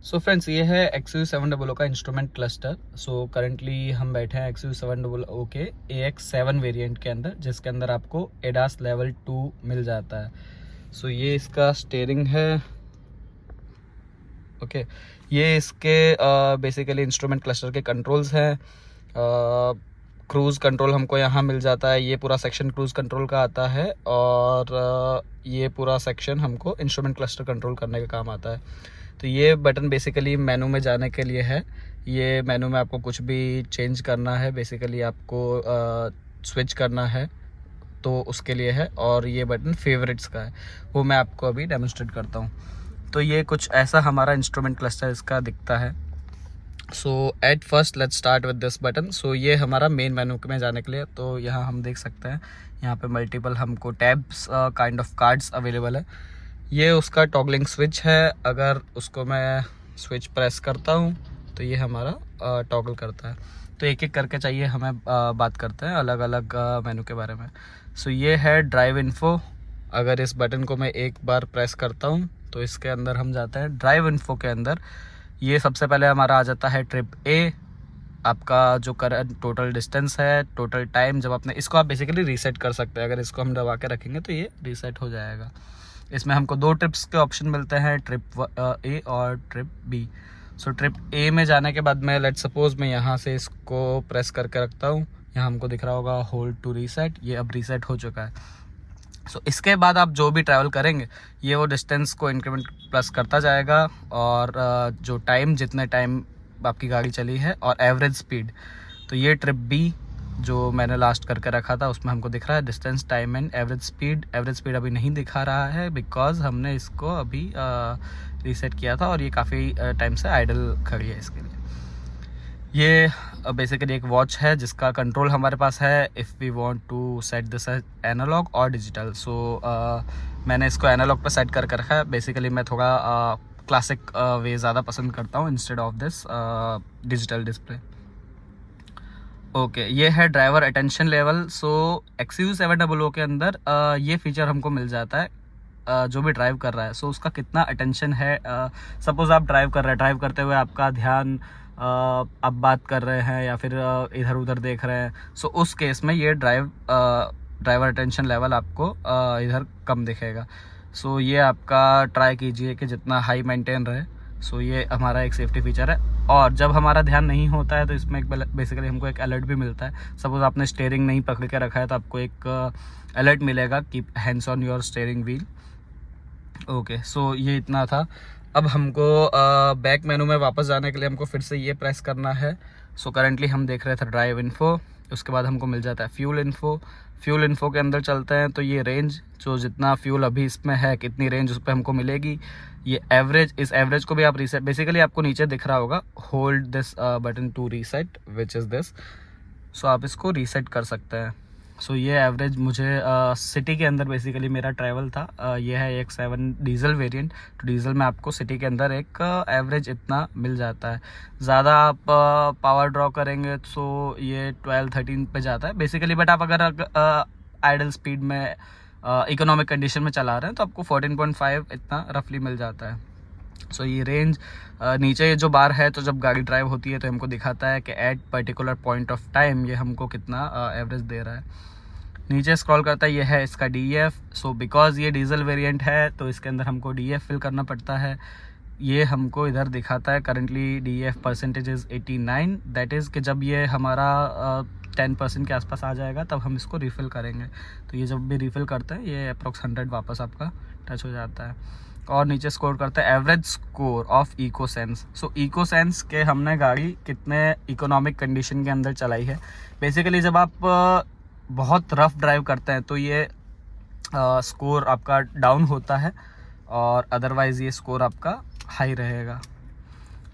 So friends, ये है XUV700 का इंस्ट्रूमेंट क्लस्टर। सो करंटली हम बैठे हैं XUV700 के AX7 वेरिएंट के अंदर, जिसके अंदर आपको ADAS लेवल 2 मिल जाता है। सो ये इसका स्टीयरिंग है। ओके, ये इसके बेसिकली इंस्ट्रूमेंट क्लस्टर के कंट्रोल्स हैं। क्रूज़ कंट्रोल हमको यहाँ मिल जाता है। ये पूरा सेक्शन क्रूज़ कंट्रोल का आता है और ये पूरा सेक्शन हमको इंस्ट्रूमेंट क्लस्टर कंट्रोल करने का काम आता है। तो ये बटन बेसिकली मेनू में जाने के लिए है। ये मेनू में आपको कुछ भी चेंज करना है, बेसिकली आपको स्विच करना है तो उसके लिए है। और ये बटन फेवरेट्स का है, वो मैं आपको अभी डेमोन्स्ट्रेट करता हूँ। तो ये कुछ ऐसा हमारा इंस्ट्रूमेंट क्लस्टर इसका दिखता है। So at first let's start with this button. So ये हमारा मेन मेनू में जाने के लिए, तो यहाँ हम देख सकते हैं यहाँ पे मल्टीपल हमको tabs kind of cards available है। ये उसका टॉगलिंग स्विच है। अगर उसको मैं स्विच प्रेस करता हूँ तो ये हमारा टॉगल करता है। तो एक एक करके चाहिए हमें बात करते हैं अलग अलग मेनू के बारे में। सो ये है ड्राइव इन्फो। अगर इस बटन को मैं एक बार प्रेस करता हूँ तो इसके अंदर हम जाते हैं ड्राइव इन्फो के अंदर। ये सबसे पहले हमारा आ जाता है ट्रिप ए, आपका जो करंट टोटल डिस्टेंस है, टोटल टाइम। जब आपने इसको आप बेसिकली रीसेट कर सकते हैं। अगर इसको हम दबा के रखेंगे तो ये रीसेट हो जाएगा। इसमें हमको 2 ट्रिप्स के ऑप्शन मिलते हैं, ट्रिप ए और trip B. So trip A में जाने के बाद मैं लेट सपोज मैं यहाँ से इसको प्रेस करके रखता हूँ। यहाँ हमको दिख रहा होगा होल्ड टू रीसेट। ये अब रीसेट हो चुका है। सो इसके बाद आप जो भी ट्रैवल करेंगे ये वो डिस्टेंस को इंक्रीमेंट प्लस करता जाएगा, और जो टाइम, जितने टाइम आपकी गाड़ी चली है, और एवरेज स्पीड। तो ये ट्रिप बी जो मैंने लास्ट करके रखा था उसमें हमको दिख रहा है distance, time and average speed. Average speed अभी नहीं दिखा रहा है बिकॉज हमने इसको अभी रीसेट किया था और ये काफ़ी टाइम से आइडल खड़ी है। इसके लिए ये बेसिकली एक वॉच है जिसका कंट्रोल हमारे पास है if we want to set this as analogue और डिजिटल। सो मैंने इसको एनालॉग पे सेट करके रखा है। बेसिकली मैं थोड़ा क्लासिक वे ज़्यादा पसंद करता हूँ instead of this digital display. Okay, ये है ड्राइवर अटेंशन लेवल। सो XUV700 के अंदर ये फीचर हमको मिल जाता है। जो भी ड्राइव कर रहा है, सो उसका कितना अटेंशन है। सपोज़ आप ड्राइव कर रहे हैं, ड्राइव करते हुए आपका ध्यान आप बात कर रहे हैं या फिर इधर उधर देख रहे हैं, सो उस केस में ये ड्राइवर अटेंशन लेवल आपको इधर कम दिखेगा। सो ये आपका ट्राई कीजिए कि जितना हाई मेंटेन रहे। सो ये हमारा एक सेफ्टी फीचर है। और जब हमारा ध्यान नहीं होता है तो इसमें एक बेसिकली हमको एक अलर्ट भी मिलता है। सपोज़ आपने स्टीयरिंग नहीं पकड़ के रखा है तो आपको एक अलर्ट मिलेगा, keep hands on your steering wheel. Okay, so ये इतना था। अब हमको बैक मेनू में वापस जाने के लिए हमको फिर से ये प्रेस करना है। सो करंटली हम देख रहे थे ड्राइव इन्फो, उसके बाद हमको मिल जाता है फ्यूल इन्फो। फ्यूल इन्फो के अंदर चलते हैं तो ये रेंज, जो जितना फ्यूल अभी इसमें है, कितनी रेंज उस पर हमको मिलेगी। ये एवरेज, इस एवरेज को भी आप रीसेट, बेसिकली आपको नीचे दिख रहा होगा hold this button to reset which is this. So आप इसको रीसेट कर सकते हैं। सो ये एवरेज मुझे सिटी के अंदर बेसिकली मेरा ट्रैवल था। ये है एक 7 डीजल वेरिएंट। तो डीजल में आपको सिटी के अंदर एक एवरेज इतना मिल जाता है। ज़्यादा आप पावर ड्रॉ करेंगे तो ये 12-13 पे जाता है बेसिकली। बट आप अगर आइडल स्पीड में इकोनॉमिक कंडीशन में चला रहे हैं तो आपको 14.5 इतना रफली मिल जाता है। सो ये रेंज नीचे ये जो बार है, तो जब गाड़ी ड्राइव होती है तो हमको दिखाता है कि at particular point of time ये हमको कितना एवरेज दे रहा है। नीचे स्क्रॉल करता है, ये है इसका DEF। सो बिकॉज ये डीजल वेरिएंट है तो इसके अंदर हमको DEF फिल करना पड़ता है। ये हमको इधर दिखाता है currently DEF percentage is 89। That is कि जब ये हमारा 10% के आसपास आ जाएगा तब हम इसको रिफ़िल करेंगे। तो ये जब भी रिफ़िल करते हैं ये अप्रॉक्स 100 वापस आपका टच हो जाता है। और नीचे स्कोर करते हैं एवरेज स्कोर ऑफ इकोसेंस। सो इकोसेंस के हमने गाड़ी कितने इकोनॉमिक कंडीशन के अंदर चलाई है। बेसिकली जब आप बहुत रफ ड्राइव करते हैं तो ये स्कोर आपका डाउन होता है, और अदरवाइज़ ये स्कोर आपका हाई रहेगा।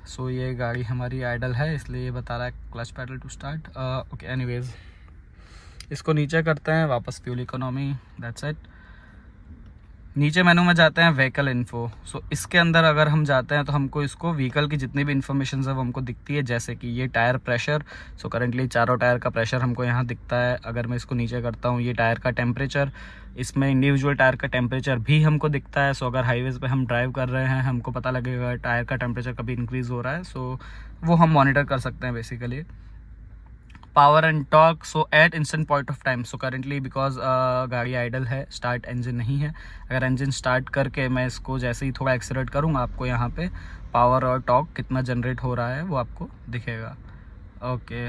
सो ये गाड़ी हमारी आइडल है इसलिए ये बता रहा है clutch pedal to start. Okay, anyways इसको नीचे करते हैं, वापस फ्यूल इकोनॉमी, दैट्स इट। नीचे मेनू में जाते हैं व्हीकल इन्फो। सो इसके अंदर अगर हम जाते हैं तो हमको इसको व्हीकल की जितनी भी इन्फॉर्मेशन है वो हमको दिखती है, जैसे कि ये टायर प्रेशर। सो करंटली चारों टायर का प्रेशर हमको यहाँ दिखता है। अगर मैं इसको नीचे करता हूँ, ये टायर का टेम्परेचर, इसमें इंडिविजुअल टायर का टेम्परेचर भी हमको दिखता है। सो अगर हाईवेज़ पे हम ड्राइव कर रहे हैं, हमको पता लगेगा टायर का टेम्परेचर कभी इंक्रीज़ हो रहा है, सो वो हम मॉनिटर कर सकते हैं basically. Power and torque, so at instant point of time. So currently because गाड़ी आइडल है, स्टार्ट इंजन नहीं है, अगर इंजन स्टार्ट करके मैं इसको जैसे ही थोड़ा एक्सीलरेट करूँगा, आपको यहाँ पे पावर और टॉर्क कितना जनरेट हो रहा है वो आपको दिखेगा। Okay,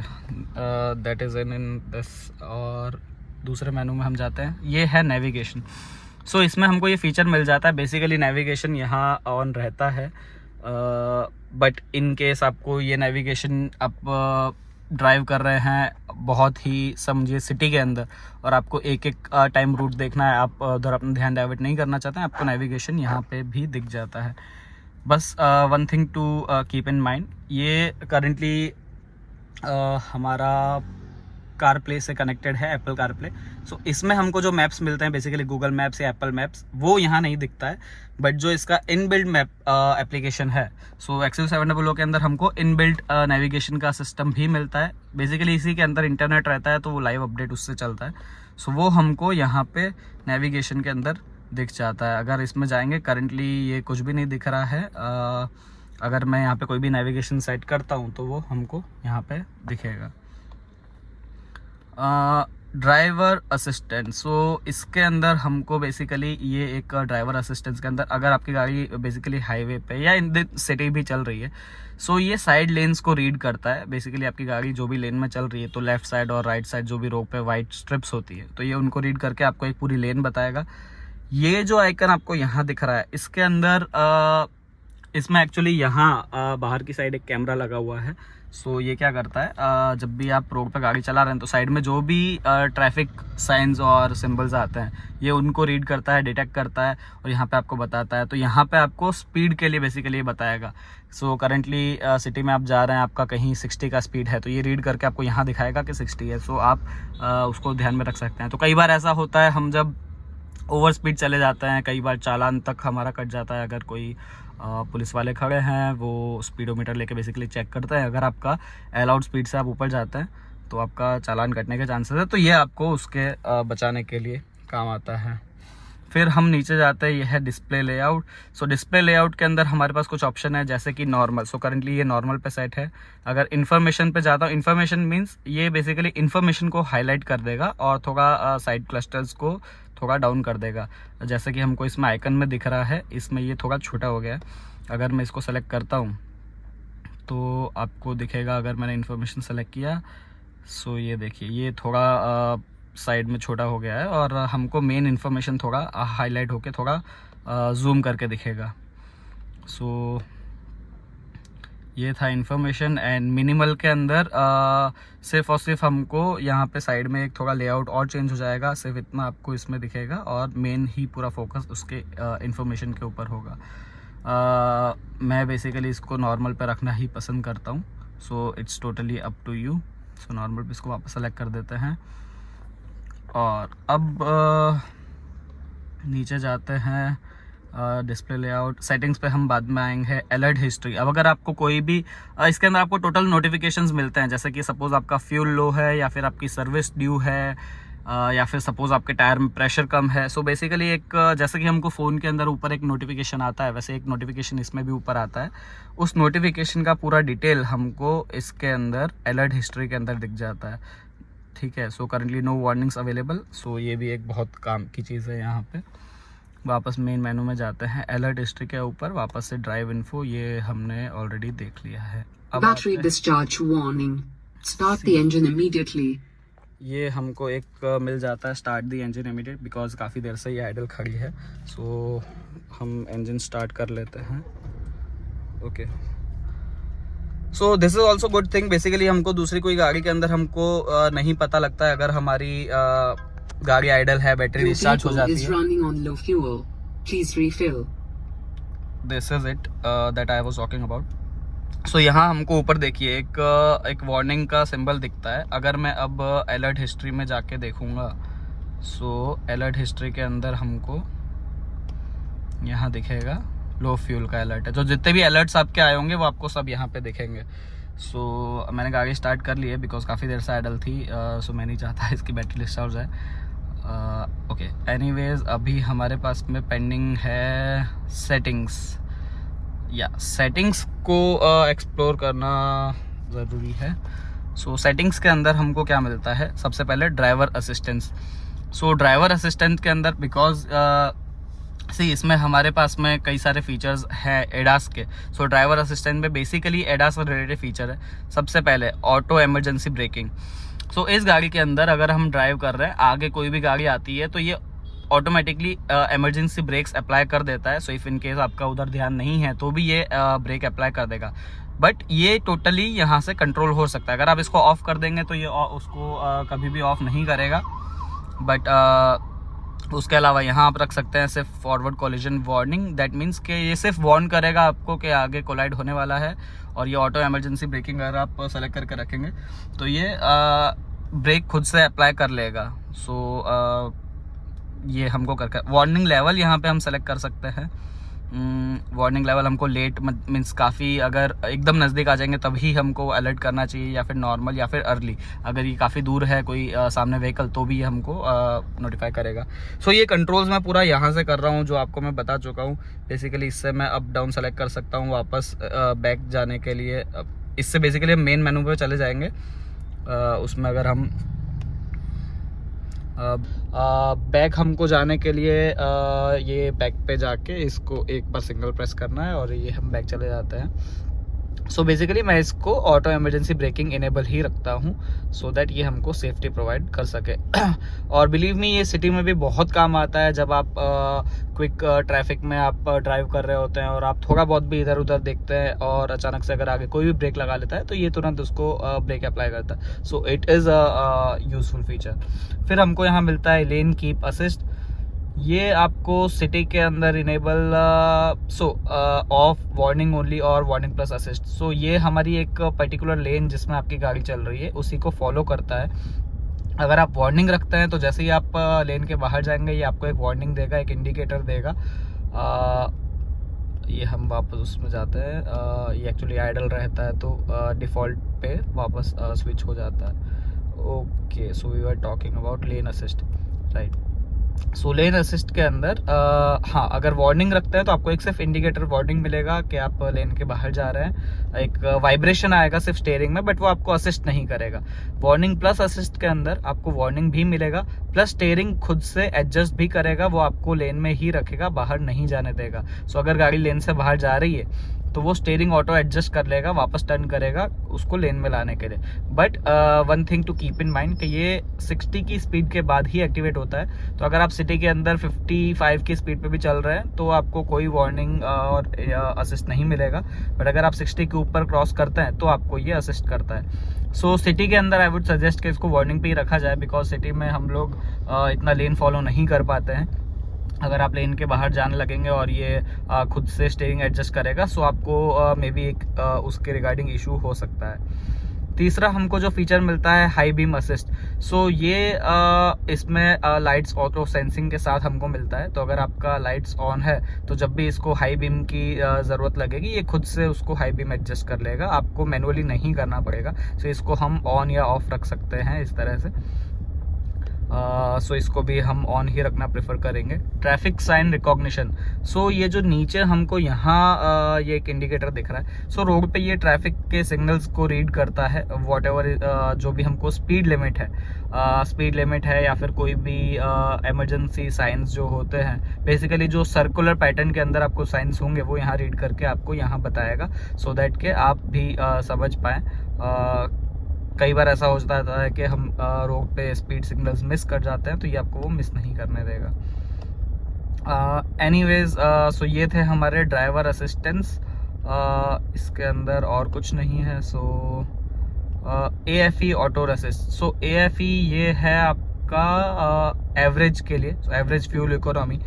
that is in this. और दूसरे मेनू में हम जाते हैं, ये है नेविगेशन। सो इसमें हमको ये फीचर मिल जाता है, बेसिकली नेविगेशन यहाँ ऑन रहता है, बट इन केस आपको ये नेविगेशन आप ड्राइव कर रहे हैं बहुत ही समझिए सिटी के अंदर, और आपको एक एक टाइम रूट देखना है, आप उधर अपना ध्यान डाइवर्ट नहीं करना चाहते हैं, आपको नेविगेशन यहाँ पे भी दिख जाता है। बस one thing to keep in mind, ये करेंटली हमारा कार प्ले से कनेक्टेड है, एप्पल कार प्ले। सो इसमें हमको जो मैप्स मिलते हैं बेसिकली गूगल मैप्स या एप्पल मैप्स, वो यहाँ नहीं दिखता है, बट जो इसका इनबिल्ट मैप एप्लीकेशन है, सो एक्सयू 700 के अंदर हमको इनबिल्ट नेविगेशन का सिस्टम भी मिलता है। बेसिकली इसी के अंदर इंटरनेट रहता है, तो वो लाइव अपडेट उससे चलता है। सो वो हमको यहाँ पे नेविगेशन के अंदर दिख जाता है। अगर इसमें जाएंगे, करंटली ये कुछ भी नहीं दिख रहा है। अगर मैं यहाँ पे कोई भी नेविगेशन सेट करता हूँ तो वो हमको यहाँ पे दिखेगा। ड्राइवर असिस्टेंट, सो इसके अंदर हमको बेसिकली ये एक ड्राइवर असिस्टेंस के अंदर, अगर आपकी गाड़ी बेसिकली हाईवे पे या इन द सिटी भी चल रही है, सो ये साइड लेन्स को रीड करता है। बेसिकली आपकी गाड़ी जो भी लेन में चल रही है, तो लेफ्ट साइड और राइट साइड जो भी रोड पे वाइट स्ट्रिप्स होती है, तो ये उनको रीड करके आपको एक पूरी लेन बताएगा। ये जो आइकन आपको यहाँ दिख रहा है, इसके अंदर इसमें एक्चुअली यहाँ बाहर की साइड एक कैमरा लगा हुआ है। सो ये क्या करता है, जब भी आप रोड पे गाड़ी चला रहे हैं तो साइड में जो भी ट्रैफिक साइंस और सिंबल्स आते हैं, ये उनको रीड करता है, डिटेक्ट करता है और यहाँ पे आपको बताता है। तो यहाँ पे आपको स्पीड के लिए बेसिकली बताएगा। सो करंटली सिटी में आप जा रहे हैं, आपका कहीं 60 का स्पीड है, तो ये रीड करके आपको यहाँ दिखाएगा कि 60 है। सो आप उसको ध्यान में रख सकते हैं। तो कई बार ऐसा होता है, हम जब ओवर स्पीड चले जाते हैं, कई बार चालान तक हमारा कट जाता है। अगर कोई पुलिस वाले खड़े हैं, वो स्पीडोमीटर लेके बेसिकली चेक करते हैं, अगर आपका अलाउड स्पीड से आप ऊपर जाते हैं तो आपका चालान कटने के चांसेस है। तो ये आपको उसके बचाने के लिए काम आता है। फिर हम नीचे जाते हैं, ये है डिस्प्ले लेआउट। सो डिस्प्ले लेआउट के अंदर हमारे पास कुछ ऑप्शन है, जैसे कि नॉर्मल। सो करंटली ये नॉर्मल पे सेट है। अगर इन्फॉर्मेशन पे जाता हूँ, इन्फॉर्मेशन मीन्स ये बेसिकली इन्फॉर्मेशन को हाईलाइट कर देगा और थोड़ा साइड क्लस्टर्स को थोड़ा डाउन कर देगा। जैसे कि हमको इसमें आइकन में दिख रहा है, इसमें ये थोड़ा छोटा हो गया है। अगर मैं इसको सेलेक्ट करता हूँ तो आपको दिखेगा, अगर मैंने इन्फॉर्मेशन सेलेक्ट किया, सो ये देखिए ये थोड़ा साइड में छोटा हो गया है और हमको मेन इन्फॉर्मेशन थोड़ा हाईलाइट होके थोड़ा जूम करके दिखेगा। सो ये था इन्फॉर्मेशन। एंड मिनिमल के अंदर सिर्फ और सिर्फ हमको यहाँ पे साइड में एक थोड़ा लेआउट और चेंज हो जाएगा, सिर्फ इतना आपको इसमें दिखेगा और मेन ही पूरा फोकस उसके इन्फॉर्मेशन के ऊपर होगा। मैं बेसिकली इसको नॉर्मल पे रखना ही पसंद करता हूँ। So it's totally up to you. So normal पे इसको वापस सेलेक्ट कर देते हैं और अब नीचे जाते हैं डिस्प्ले लेआउट। सेटिंग्स पे हम बाद में आएंगे। अलर्ट हिस्ट्री, अब अगर आपको कोई भी इसके अंदर आपको टोटल नोटिफिकेशंस मिलते हैं, जैसे कि सपोज आपका फ्यूल लो है या फिर आपकी सर्विस ड्यू है या फिर सपोज आपके टायर में प्रेशर कम है। सो बेसिकली एक जैसे कि हमको फ़ोन के अंदर ऊपर एक नोटिफिकेशन आता है, वैसे एक नोटिफिकेशन इसमें भी ऊपर आता है। उस नोटिफिकेशन का पूरा डिटेल हमको इसके अंदर अलर्ट हिस्ट्री के अंदर दिख जाता है। ठीक है। So currently no warnings available. So ये भी एक बहुत काम की चीज़ है। यहाँ पे वापस मेन मेनू में जाते हैं, अलर्ट हिस्ट्री के ऊपर वापस से ड्राइव इन्फो, ये हमने ऑलरेडी देख लिया है। अब battery discharge warning, start the engine immediately. ये हमको एक मिल जाता है, start the engine immediate, because काफ़ी देर से ये आइडल खड़ी है। सो हम इंजन स्टार्ट कर लेते हैं। Okay, so this is also good thing. Basically हमको दूसरी कोई गाड़ी के अंदर हमको नहीं पता लगता है, अगर हमारी गाड़ी आइडल है, बैटरी डिस्चार्ज हो जाती है। This is it that I was talking about. So यहाँ हमको ऊपर देखिए एक वार्निंग का सिंबल दिखता है। अगर मैं अब अलर्ट हिस्ट्री में जाके देखूंगा, सो अलर्ट हिस्ट्री के अंदर हमको यहाँ दिखेगा लो फ्यूल का अलर्ट है। जो जितने भी अलर्ट्स आपके आए होंगे वो आपको सब यहाँ पे दिखेंगे। सो मैंने गाड़ी स्टार्ट कर ली है बिकॉज काफ़ी देर से आइडल थी। सो मैं नहीं चाहता इसकी बैटरी डिस्चार्ज जाए। ओके, एनीवेज अभी हमारे पास में पेंडिंग है सेटिंग्स। या सेटिंग्स को एक्सप्लोर करना ज़रूरी है। सो सेटिंग्स के अंदर हमको क्या मिलता है, सबसे पहले ड्राइवर असिस्टेंस। सो ड्राइवर असिस्टेंट के अंदर बिकॉज इसमें हमारे पास में कई सारे फीचर्स हैं एडास के। सो ड्राइवर असिस्टेंट में बेसिकली एडास से रिलेटेड फीचर है। सबसे पहले ऑटो इमरजेंसी ब्रेकिंग। सो इस गाड़ी के अंदर अगर हम ड्राइव कर रहे हैं, आगे कोई भी गाड़ी आती है तो ये ऑटोमेटिकली इमरजेंसी ब्रेक्स अप्लाई कर देता है। सो इफ़ इन केस आपका उधर ध्यान नहीं है तो भी ये ब्रेक अप्लाई कर देगा। बट ये टोटली यहाँ से कंट्रोल हो सकता है। अगर आप इसको ऑफ कर देंगे तो ये उसको कभी भी ऑफ नहीं करेगा। बट उसके अलावा यहाँ आप रख सकते हैं सिर्फ forward collision warning. That means कि ये सिर्फ वार्न करेगा आपको कि आगे कोलाइड होने वाला है। और ये ऑटो इमरजेंसी ब्रेकिंग अगर आप सेलेक्ट करके रखेंगे तो ये ब्रेक खुद से अप्लाई कर लेगा। सो ये हमको करके वार्निंग लेवल यहाँ पे हम सेलेक्ट कर सकते हैं। वार्निंग लेवल हमको लेट मीन्स काफ़ी अगर एकदम नज़दीक आ जाएंगे तभी हमको अलर्ट करना चाहिए, या फिर नॉर्मल या फिर अर्ली। अगर ये काफ़ी दूर है कोई सामने व्हीकल तो भी ये हमको नोटिफाई करेगा। सो ये कंट्रोल्स मैं पूरा यहाँ से कर रहा हूँ जो आपको मैं बता चुका हूँ। बेसिकली इससे मैं अप डाउन सेलेक्ट कर सकता हूँ वापस बैक जाने के लिए। इससे बेसिकली हम मेन मेनू पे चले जाएंगे। उसमें अगर हम बैक हमको जाने के लिए ये बैक पे जाके इसको एक बार सिंगल प्रेस करना है और ये हम बैक चले जाते हैं। सो बेसिकली मैं इसको ऑटो इमरजेंसी ब्रेकिंग इनेबल ही रखता हूँ सो दैट ये हमको सेफ्टी प्रोवाइड कर सके। और बिलीव मी ये सिटी में भी बहुत काम आता है। जब आप क्विक ट्रैफिक में आप ड्राइव कर रहे होते हैं और आप थोड़ा बहुत भी इधर उधर देखते हैं और अचानक से अगर आगे कोई भी ब्रेक लगा लेता है तो ये तुरंत उसको ब्रेक अप्लाई करता है। So it is a useful feature. फिर हमको यहाँ मिलता है लेन कीप असिस्ट। ये आपको सिटी के अंदर इनेबल ऑफ वार्निंग ओनली और वार्निंग प्लस असिस्ट। सो ये हमारी एक पर्टिकुलर लेन जिसमें आपकी गाड़ी चल रही है उसी को फॉलो करता है। अगर आप वार्निंग रखते हैं तो जैसे ही आप लेन के बाहर जाएंगे ये आपको एक वार्निंग देगा, एक इंडिकेटर देगा। ये हम वापस उसमें जाते हैं। ये एक्चुअली आइडल रहता है तो डिफ़ॉल्ट पे वापस स्विच हो जाता है। Okay, so we were talking about lane assist, right. So lane assist के अंदर हाँ, अगर वार्निंग रखते हैं तो आपको एक सिर्फ इंडिकेटर वार्निंग मिलेगा कि आप लेन के बाहर जा रहे हैं। एक वाइब्रेशन आएगा सिर्फ स्टीयरिंग में, बट वो आपको असिस्ट नहीं करेगा। वार्निंग प्लस असिस्ट के अंदर आपको वार्निंग भी मिलेगा प्लस स्टीयरिंग खुद से एडजस्ट भी करेगा। वो आपको लेन में ही रखेगा, बाहर नहीं जाने देगा। सो अगर गाड़ी लेन से बाहर जा रही है तो वो स्टीयरिंग ऑटो एडजस्ट कर लेगा, वापस टर्न करेगा उसको लेन में लाने के लिए। But one thing to keep in mind कि ये 60 की स्पीड के बाद ही एक्टिवेट होता है। तो अगर आप सिटी के अंदर 55 की स्पीड पे भी चल रहे हैं तो आपको कोई वार्निंग और असिस्ट नहीं मिलेगा। बट अगर आप 60 के ऊपर क्रॉस करते हैं तो आपको ये असिस्ट करता है। सो सिटी के अंदर आई वुड सजेस्ट कि इसको वार्निंग पे ही रखा जाए बिकॉज सिटी में हम लोग इतना लेन फॉलो नहीं कर पाते हैं। अगर आप लेन के बाहर जाने लगेंगे और ये खुद से स्टीयरिंग एडजस्ट करेगा सो आपको मे बी एक उसके रिगार्डिंग इशू हो सकता है। तीसरा हमको जो फीचर मिलता है हाई बीम असिस्ट। सो ये इसमें लाइट्स ऑटो सेंसिंग के साथ हमको मिलता है। तो अगर आपका लाइट्स ऑन है तो जब भी इसको हाई बीम की ज़रूरत लगेगी ये खुद से उसको हाई बीम एडजस्ट कर लेगा, आपको मैनुअली नहीं करना पड़ेगा। सो इसको हम ऑन या ऑफ रख सकते हैं इस तरह से। सो इसको भी हम ऑन ही रखना प्रेफर करेंगे। Traffic sign recognition. सो ये जो नीचे हमको यहाँ ये एक इंडिकेटर दिख रहा है। सो रोड पे ये ट्रैफिक के सिग्नल्स को रीड करता है। वॉटएवर जो भी हमको स्पीड लिमिट है या फिर कोई भी इमरजेंसी साइंस जो होते हैं, बेसिकली जो सर्कुलर पैटर्न के अंदर आपको साइंस होंगे वो यहाँ रीड करके आपको यहाँ बताएगा सो दैट के आप भी समझ पाएँ। कई बार ऐसा हो जाता है कि हम रोड पे स्पीड सिग्नल्स मिस कर जाते हैं तो ये आपको वो मिस नहीं करने देगा। एनीवेज सो ये थे हमारे ड्राइवर असिस्टेंस। इसके अंदर और कुछ नहीं है। सो AFE ऑटो असिस्ट। सो AFE ये है आपका एवरेज के लिए, एवरेज फ्यूल इकोनॉमी।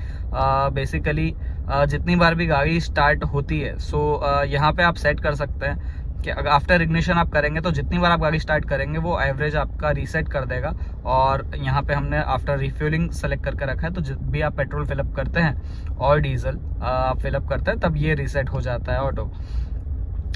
बेसिकली जितनी बार भी गाड़ी स्टार्ट होती है सो यहाँ पे आप सेट कर सकते हैं कि अगर आफ्टर इग्निशन आप करेंगे तो जितनी बार आप गाड़ी स्टार्ट करेंगे वो एवरेज आपका रीसेट कर देगा। और यहाँ पे हमने आफ्टर रिफ्यूलिंग सेलेक्ट करके रखा है, तो जब भी आप पेट्रोल फिलअप करते हैं और डीजल आप फिलअप करते हैं तब ये रीसेट हो जाता है ऑटो।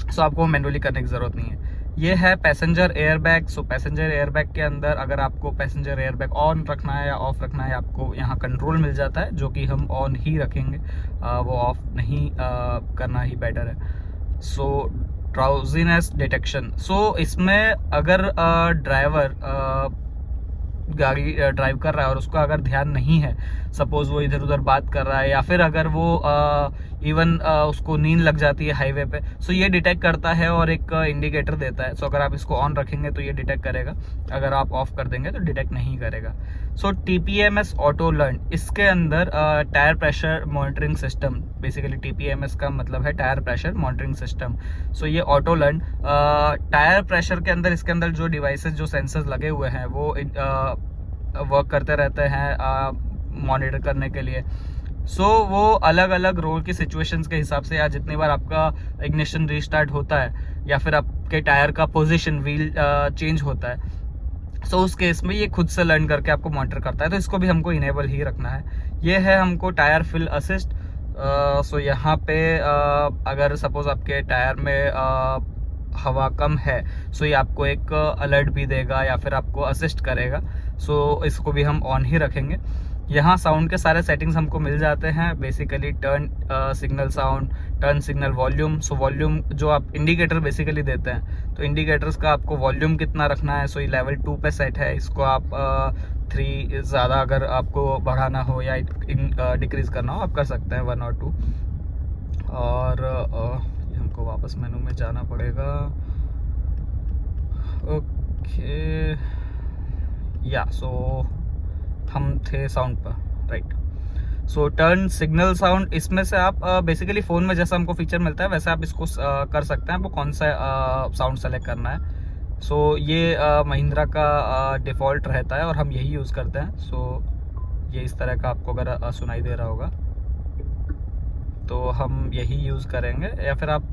सो आपको मैनुअली करने की ज़रूरत नहीं है। ये है पैसेंजर एयरबैग। सो पैसेंजर एयरबैग के अंदर अगर आपको पैसेंजर एयरबैग ऑन रखना है या ऑफ रखना है, आपको यहाँ कंट्रोल मिल जाता है, जो कि हम ऑन ही रखेंगे, वो ऑफ नहीं करना ही बेटर है। सो ड्राउजीनेस डिटेक्शन। सो इसमें अगर ड्राइवर गाड़ी ड्राइव कर रहा है और उसको अगर ध्यान नहीं है, सपोज वो इधर उधर बात कर रहा है या फिर अगर वो इवन उसको नींद लग जाती है हाईवे पे, सो ये डिटेक्ट करता है और एक इंडिकेटर देता है। सो अगर आप इसको ऑन रखेंगे तो ये डिटेक्ट करेगा, अगर आप ऑफ कर देंगे तो डिटेक्ट नहीं करेगा। सो TPMS ऑटो लर्न, इसके अंदर tyre pressure monitoring system, basically TPMS का मतलब है टायर प्रेशर मॉनिटरिंग सिस्टम। सो ये ऑटो लर्न टायर प्रेशर के अंदर, इसके अंदर जो डिवाइसेस जो सेंसर्स लगे हुए हैं वो वर्क करते रहते हैं मॉनिटर करने के लिए। सो वो अलग अलग रोल की सिचुएशंस के हिसाब से, या जितनी बार आपका इग्निशन रीस्टार्ट होता है या फिर आपके टायर का पोजीशन व्हील चेंज होता है, सो उस केस में ये खुद से लर्न करके आपको मॉनिटर करता है। तो इसको भी हमको इनेबल ही रखना है। ये है हमको टायर फिल असिस्ट। सो यहाँ पे अगर सपोज आपके टायर में हवा कम है, सो ये आपको एक अलर्ट भी देगा या फिर आपको असिस्ट करेगा। सो इसको भी हम ऑन ही रखेंगे। यहाँ साउंड के सारे सेटिंग्स हमको मिल जाते हैं, basically turn signal sound, turn signal volume. So volume जो आप इंडिकेटर बेसिकली देते हैं, तो इंडिकेटर्स का आपको वॉल्यूम कितना रखना है, सो ये लेवल 2 पे सेट है। इसको आप 3 ज़्यादा अगर आपको बढ़ाना हो या डिक्रीज करना हो आप कर सकते हैं 1 और 2। और हमको वापस मेनू में जाना पड़ेगा। ओके या सो हम थे साउंड पर, राइट। सो टर्न सिग्नल साउंड, इसमें से आप बेसिकली फ़ोन में जैसा हमको फीचर मिलता है वैसे आप इसको कर सकते हैं, आपको कौन सा साउंड सेलेक्ट करना है। सो ये महिंद्रा का डिफ़ॉल्ट रहता है और हम यही यूज़ करते हैं। सो ये इस तरह का आपको अगर सुनाई दे रहा होगा तो हम यही यूज़ करेंगे, या फिर आप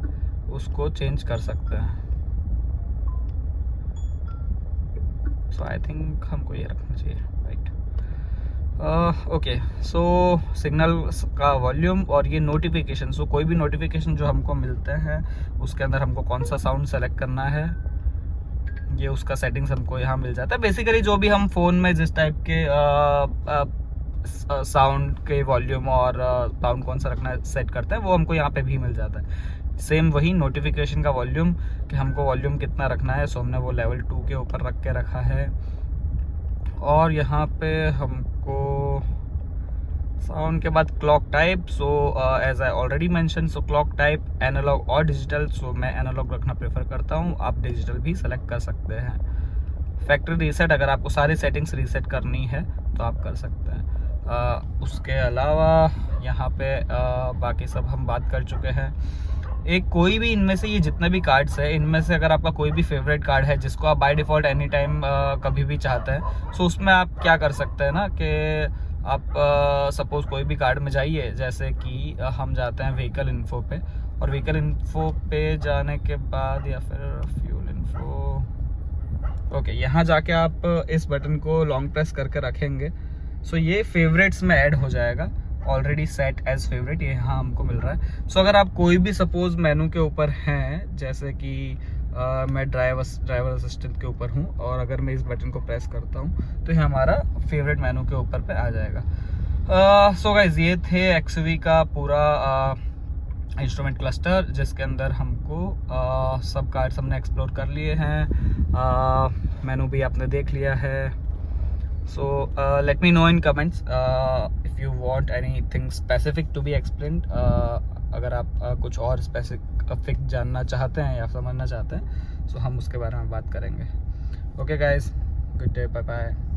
उसको चेंज कर सकते हैं। सो आई थिंक हमको ये रखना चाहिए, राइट। ओके, सो सिग्नल का वॉल्यूम और ये नोटिफिकेशन। सो कोई भी नोटिफिकेशन जो हमको मिलते हैं उसके अंदर हमको कौन सा साउंड सेलेक्ट करना है, ये उसका सेटिंग्स हमको यहाँ मिल जाता है। बेसिकली जो भी हम फ़ोन में जिस टाइप के साउंड के वॉल्यूम और साउंड कौन सा रखना सेट करते हैं वो हमको यहाँ पे भी मिल जाता है। सेम वही नोटिफिकेशन का वॉल्यूम, कि हमको वॉल्यूम कितना रखना है, सो हमने वो लेवल 2 के ऊपर रख के रखा है। और यहाँ पे हमको साउंड के बाद clock type. So as I already mention, so clock type analog और डिजिटल। सो मैं एनालॉग रखना प्रेफर करता हूँ, आप डिजिटल भी सेलेक्ट कर सकते हैं। फैक्ट्री रीसेट, अगर आपको सारी सेटिंग्स रीसेट करनी है तो आप कर सकते हैं। उसके अलावा यहाँ पे बाकी सब हम बात कर चुके हैं। एक कोई भी इनमें से, ये जितने भी कार्ड्स है इनमें से अगर आपका कोई भी फेवरेट कार्ड है जिसको आप बाय डिफ़ॉल्ट एनी टाइम कभी भी चाहते हैं, सो उसमें आप क्या कर सकते हैं ना कि आप सपोज़ कोई भी कार्ड में जाइए, जैसे कि हम जाते हैं व्हीकल इन्फो पे, और व्हीकल इन्फो पे जाने के बाद या फिर फ्यूल इन्फो, ओके, यहाँ जाके आप इस बटन को लॉन्ग प्रेस करके रखेंगे। सो ये फेवरेट्स में ऐड हो जाएगा, ऑलरेडी सेट एज फेवरेट, ये यहाँ हमको मिल रहा है। सो अगर आप कोई भी सपोज मेनू के ऊपर हैं, जैसे कि मैं ड्राइवर असिस्टेंट के ऊपर हूँ, और अगर मैं इस बटन को प्रेस करता हूँ तो ये हमारा फेवरेट मेनू के ऊपर पे आ जाएगा। सो गाइज, ये थे XUV का पूरा इंस्ट्रूमेंट क्लस्टर, जिसके अंदर हमको सब कार्ड्स हमने एक्सप्लोर कर लिए हैं, मेनू भी आपने देख लिया है। So let me know in comments if you want anything specific to be explained. अगर आप कुछ और स्पेसिफिक जानना चाहते हैं या समझना चाहते हैं, so हम उसके बारे में बात करेंगे। Okay guys, good day, bye bye.